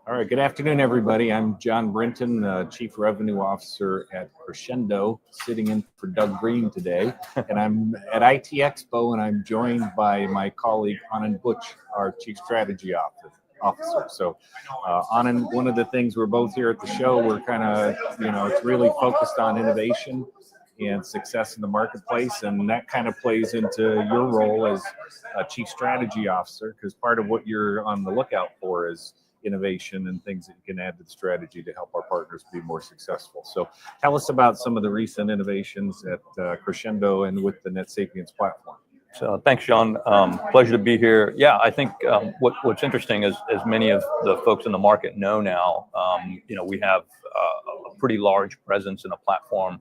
All right, good afternoon, everybody. I'm John Brinton, Chief Revenue Officer at Crexendo, sitting in for Doug Green today. And I'm at ITEXPO, and I'm joined by my colleague, Anand Buch, our Chief Strategy Officer. So, Anand, one of the things we're both here at the show, we're kind of, it's really focused on innovation and success in the marketplace, and that kind of plays into your role as a Chief Strategy Officer, because part of what you're on the lookout for is innovation and things that you can add to the strategy to help our partners be more successful. So tell us about some of the recent innovations at Crexendo and with the NetSapiens platform. So thanks, John. Pleasure to be here. Yeah, I think what's interesting is, as many of the folks in the market know now, we have a pretty large presence in a platform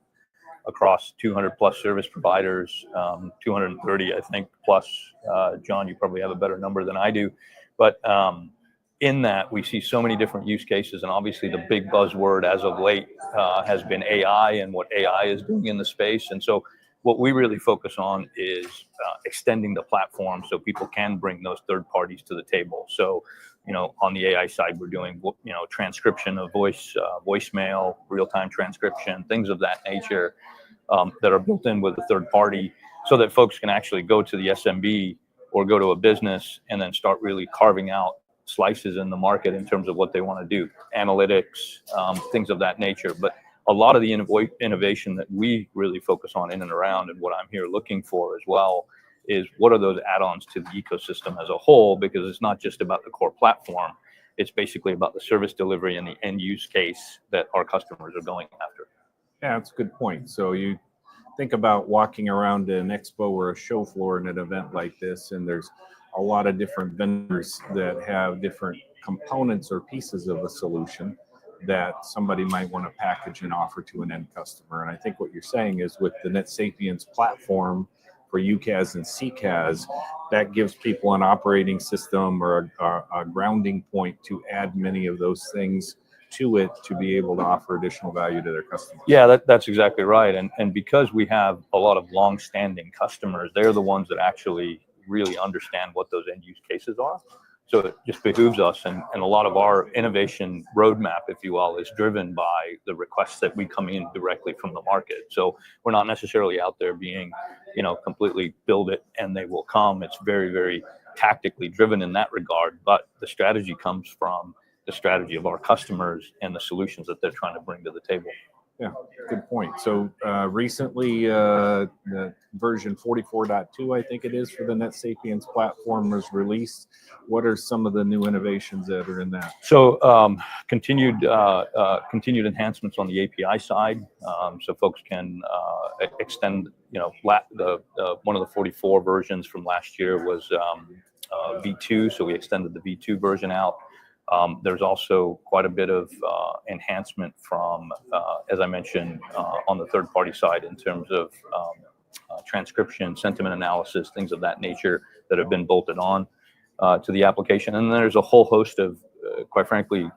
across 200 plus service providers, 230, I think, plus. John, you probably have a better number than I do. But in that, we see so many different use cases, and obviously the big buzzword as of late has been AI and what AI is doing in the space. And so what we really focus on is extending the platform so people can bring those third parties to the table. So, on the AI side, we're doing, transcription of voicemail, real-time transcription, things of that nature that are built in with a third party, so that folks can actually go to the SMB or go to a business and then start really carving out slices in the market in terms of what they want to do, analytics, things of that nature. But a lot of the innovation that we really focus on in and around, and what I'm here looking for as well, is what are those add-ons to the ecosystem as a whole, because it's not just about the core platform. It's basically about the service delivery and the end use case that our customers are going after. Yeah, that's a good point. So you think about walking around an expo or a show floor in an event like this, and there's a lot of different vendors that have different components or pieces of a solution that somebody might want to package and offer to an end customer. And I think what you're saying is, with the NetSapiens platform for UCaaS and CCaaS, that gives people an operating system or a grounding point to add many of those things to it to be able to offer additional value to their customers. Yeah, that's exactly right. And because we have a lot of long-standing customers, they're the ones that actually really understand what those end use cases are. So it just behooves us, and a lot of our innovation roadmap, if you will, is driven by the requests that we come in directly from the market. So we're not necessarily out there being, completely build it and they will come. It's very, very tactically driven in that regard. But the strategy comes from the strategy of our customers and the solutions that they're trying to bring to the table. Yeah, good point. So recently, the version 44.2, I think it is, for the NetSapiens platform was released. What are some of the new innovations that are in that? So continued enhancements on the API side, so folks can extend. One of the 44 versions from last year was V2, so we extended the V2 version out. There's also quite a bit of enhancement from, as I mentioned, on the third-party side in terms of transcription, sentiment analysis, things of that nature that have been bolted on to the application. And then there's a whole host of, quite frankly,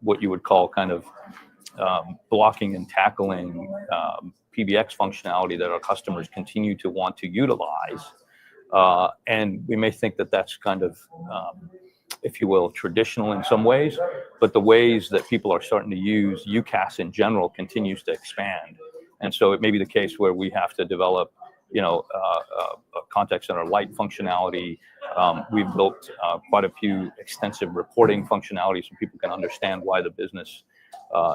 what you would call kind of blocking and tackling PBX functionality that our customers continue to want to utilize. And we may think that that's kind of if you will, traditional in some ways, but the ways that people are starting to use UCaaS in general continues to expand. And so it may be the case where we have to develop, a contact center light functionality. We've built quite a few extensive reporting functionalities so people can understand why the business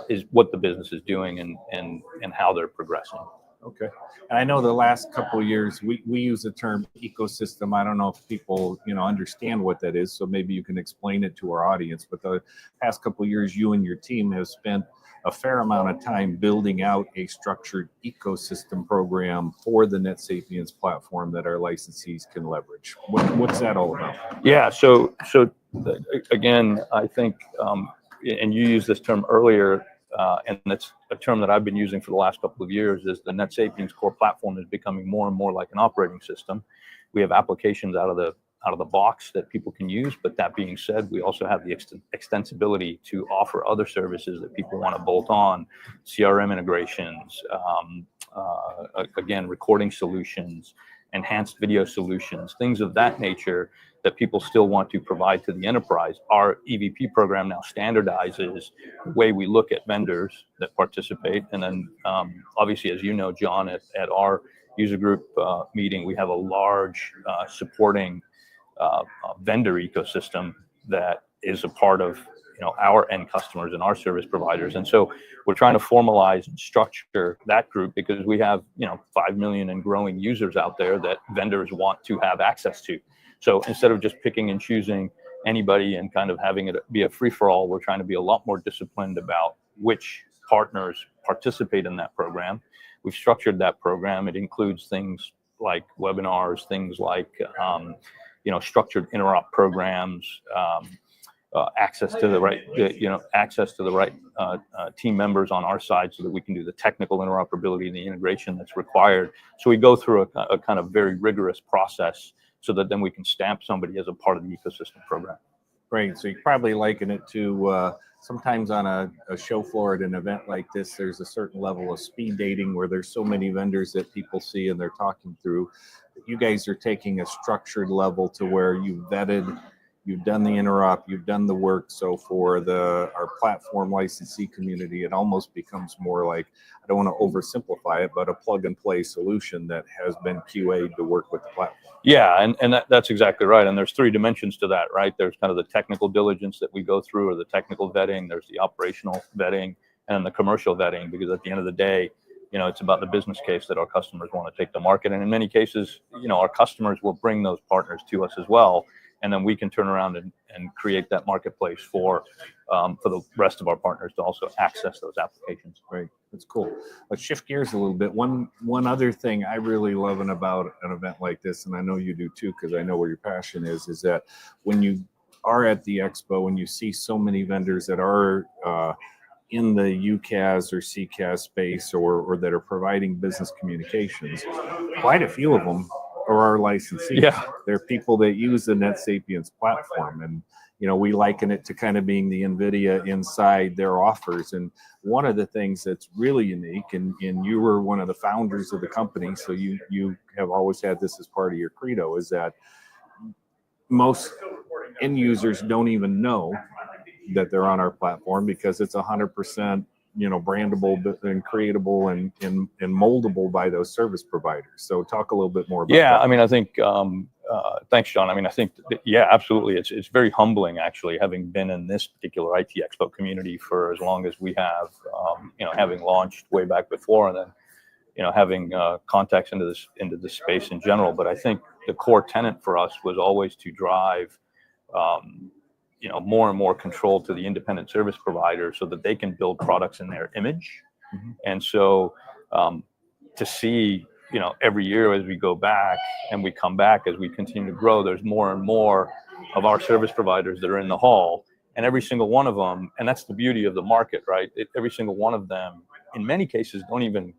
is what the business is doing and how they're progressing. Okay. And I know the last couple of years, we use the term ecosystem. I don't know if people, understand what that is, so maybe you can explain it to our audience. But the past couple of years, you and your team have spent a fair amount of time building out a structured ecosystem program for the NetSapiens platform that our licensees can leverage. What's that all about? Yeah, so again, I think, and you used this term earlier, and that's a term that I've been using for the last couple of years, is the NetSapiens core platform is becoming more and more like an operating system. We have applications out of the box that people can use, but that being said, we also have the extensibility to offer other services that people want to bolt on, CRM integrations, again, recording solutions, enhanced video solutions, things of that nature that people still want to provide to the enterprise. Our EVP program now standardizes the way we look at vendors that participate. And then obviously, as you know, John, at our user group meeting, we have a large supporting vendor ecosystem that is a part of our end customers and our service providers. And so we're trying to formalize and structure that group because we have 5 million and growing users out there that vendors want to have access to. So instead of just picking and choosing anybody and kind of having it be a free-for-all, we're trying to be a lot more disciplined about which partners participate in that program. We've structured that program. It includes things like webinars, things like structured interop programs, access to the right team members on our side so that we can do the technical interoperability and the integration that's required. So we go through a kind of very rigorous process so that then we can stamp somebody as a part of the ecosystem program. Great. So you probably liken it to sometimes on a show floor at an event like this, there's a certain level of speed dating where there's so many vendors that people see and they're talking through. You guys are taking a structured level to where you've vetted, you've done the interop, you've done the work. So for our platform licensee community, it almost becomes more like, I don't want to oversimplify it, but a plug and play solution that has been QA'd to work with the platform. Yeah, and that's exactly right. And there's 3 dimensions to that, right? There's kind of the technical diligence that we go through, or the technical vetting. There's the operational vetting and the commercial vetting, because at the end of the day, it's about the business case that our customers want to take to market. And in many cases, our customers will bring those partners to us as well. And then we can turn around and create that marketplace for the rest of our partners to also access those applications. Right, that's cool. Let's shift gears a little bit. One other thing I really love about an event like this, and I know you do too, because I know where your passion is that when you are at the expo and you see so many vendors that are in the UCaaS or CCaaS space or that are providing business communications, quite a few of them are our licensees. Yeah. They're people that use the NetSapiens platform. And, we liken it to kind of being the NVIDIA inside their offers. And one of the things that's really unique, and you were one of the founders of the company, so you have always had this as part of your credo, is that most end users don't even know that they're on our platform because it's 100% brandable and creatable and moldable by those service providers. So talk a little bit more about that. Yeah, I mean, I think thanks, John. I mean, I think absolutely. It's very humbling, actually, having been in this particular ITEXPO community for as long as we have, having launched way back before, and then having contacts into this space in general. But I think the core tenet for us was always to drive more and more control to the independent service provider so that they can build products in their image. Mm-hmm. And so to see, every year as we go back and we come back, as we continue to grow, there's more and more of our service providers that are in the hall, and every single one of them, and that's the beauty of the market, right? Every single one of them, in many cases, don't even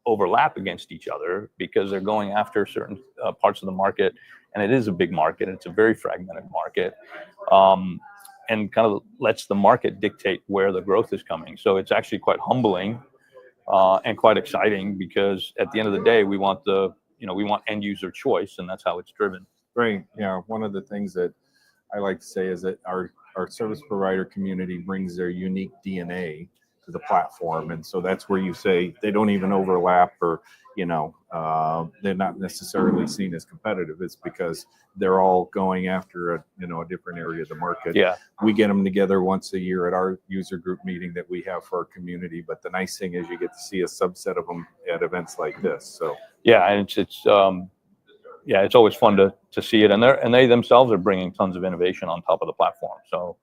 overlap against each other because they're going after certain parts of the market. And it is a big market. It's a very fragmented market, and kind of lets the market dictate where the growth is coming. So it's actually quite humbling and quite exciting, because at the end of the day, we want we want end user choice, and that's how it's driven. Right. Yeah. One of the things that I like to say is that our service provider community brings their unique DNA to the platform, and so that's where you say they don't even overlap, or they're not necessarily seen as competitive. It's because they're all going after a different area of the market. Yeah, we get them together once a year at our user group meeting that we have for our community. But the nice thing is you get to see a subset of them at events like this. So yeah, and it's always fun to see it, and they themselves are bringing tons of innovation on top of the platform. So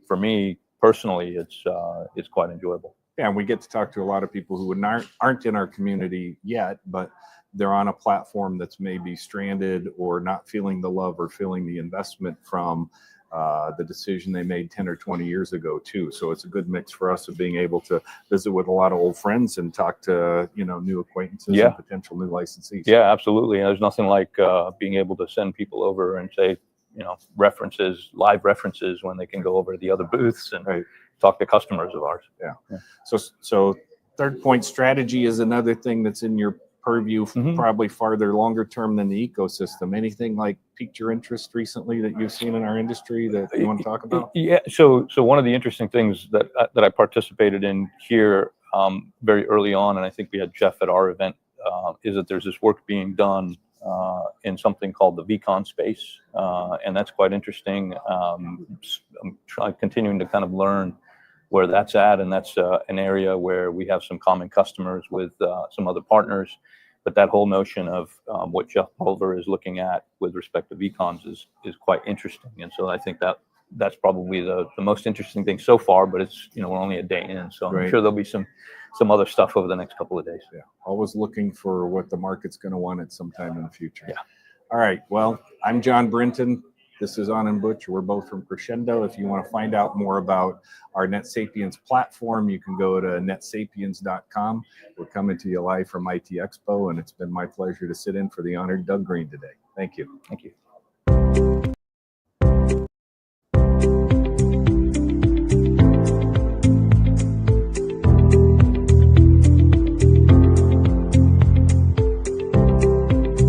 for me personally, it's quite enjoyable. Yeah, and we get to talk to a lot of people who aren't in our community yet, but they're on a platform that's maybe stranded or not feeling the love or feeling the investment from the decision they made 10 or 20 years ago too. So it's a good mix for us of being able to visit with a lot of old friends and talk to new acquaintances and potential new licensees. Yeah, absolutely. And there's nothing like being able to send people over and say, live references when they can go over to the other booths and talk to customers of ours. Yeah. So third point, strategy is another thing that's in your purview, Mhm. probably farther longer term than the ecosystem. Anything like piqued your interest recently that you've seen in our industry that you want to talk about? Yeah. So one of the interesting things that I participated in here very early on, and I think we had Jeff at our event, is that there's this work being done in something called the VCon space, and that's quite interesting. I'm continuing to kind of learn where that's at, and that's an area where we have some common customers with some other partners. But that whole notion of what Jeff Pulver is looking at with respect to VCons is quite interesting, and so I think that's probably the most interesting thing so far. But it's, we're only a day in, so I'm Right. sure there'll be some other stuff over the next couple of days. Yeah, always looking for what the market's going to want at some time in the future. Yeah. All right. Well, I'm John Brinton. This is Anand and Buch. We're both from Crexendo. If you want to find out more about our NetSapiens platform, you can go to netsapiens.com. We're coming to you live from ITEXPO, and it's been my pleasure to sit in for the honored Doug Green today. Thank you. Thank you.